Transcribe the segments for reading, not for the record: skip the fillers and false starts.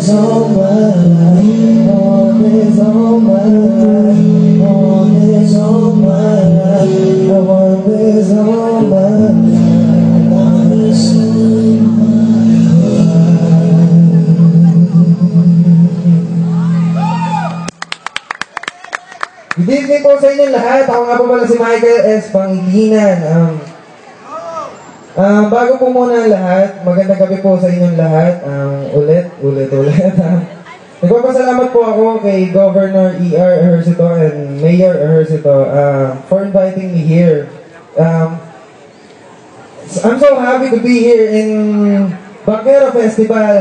this all my life, want this all my life, want this all my life, I want this all my life, want this all my life. Good evening po sa inyo lahat. Ako nga po pala si Michael S. Pangilinan. Bago po muna ang lahat, magandang gabi po sa inyong lahat. Ulit. Nagpapasalamat po ako kay Governor E.R. Ejercito and Mayor Ejercito for inviting me here. I'm so happy to be here in Baquero Festival.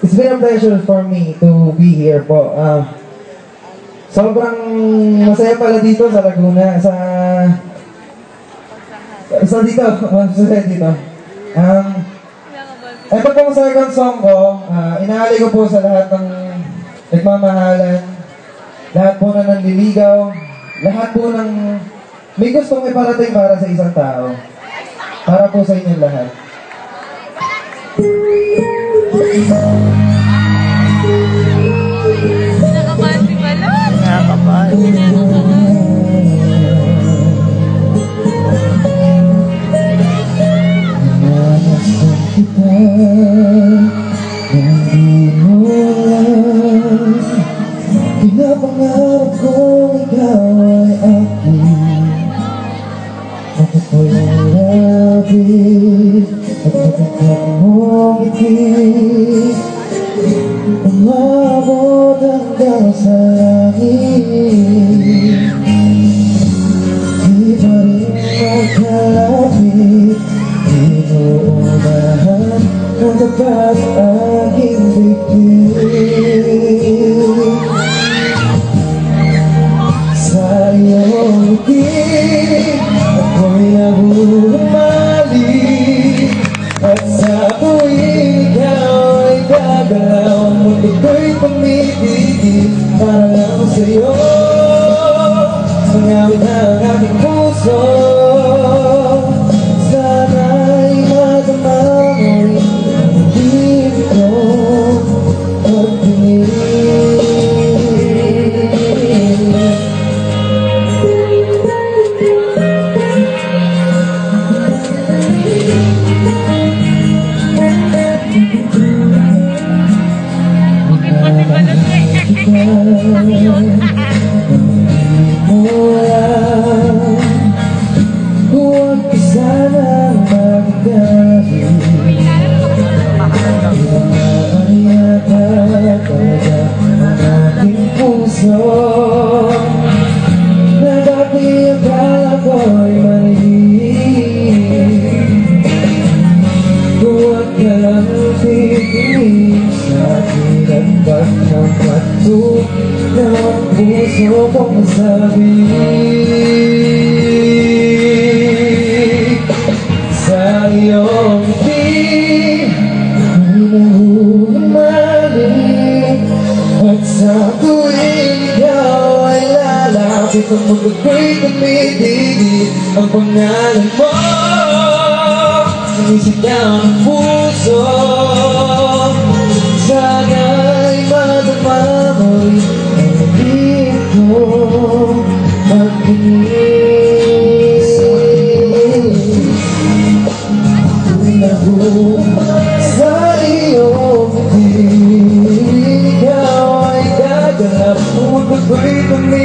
It's been a pleasure for me to be here po. Sobrang masaya pala dito sa Laguna, dito. Ito pong second song ko, inaali ko po sa lahat ng nagmamahalan, lahat po na nanliligaw, lahat po ng may gustong iparating para sa isang tao. Para po sa inyong lahat. Pinapangarap kong ikaw ay akin, at ako'y malapit at matatak mong ngiti, umabot hanggang sa langit. Di pa rin magkalapit, di mo umahan ang tapat aking bibig. Sa iyong ngiti, ako'y nabumalik, at sa tuwing ikaw ay gagalaw, mundo ko'y tumitigil para lang sa'yo. Sangawin ang aking puso, sana'y madama mo'y dito at pinilig. Huwag ka sanang magagabi, ay yata talaga ang aking puso, na dati akala ko'y mali. Huwag ka lang titigil sa akin at pagkamato na ang puso kong masabi. Sa iyong ngiti, ako'y nahumalik, at sa tuwing ikaw ay lalapit, ang mundo ko'y tumitigil, ang pangalan mo sumisigaw ng puso. Sana'y madama mo'y nandito magpinilig. Ako'y sa iyong ngiti, ikaw ay gaganap, mundo ko'y tumitigil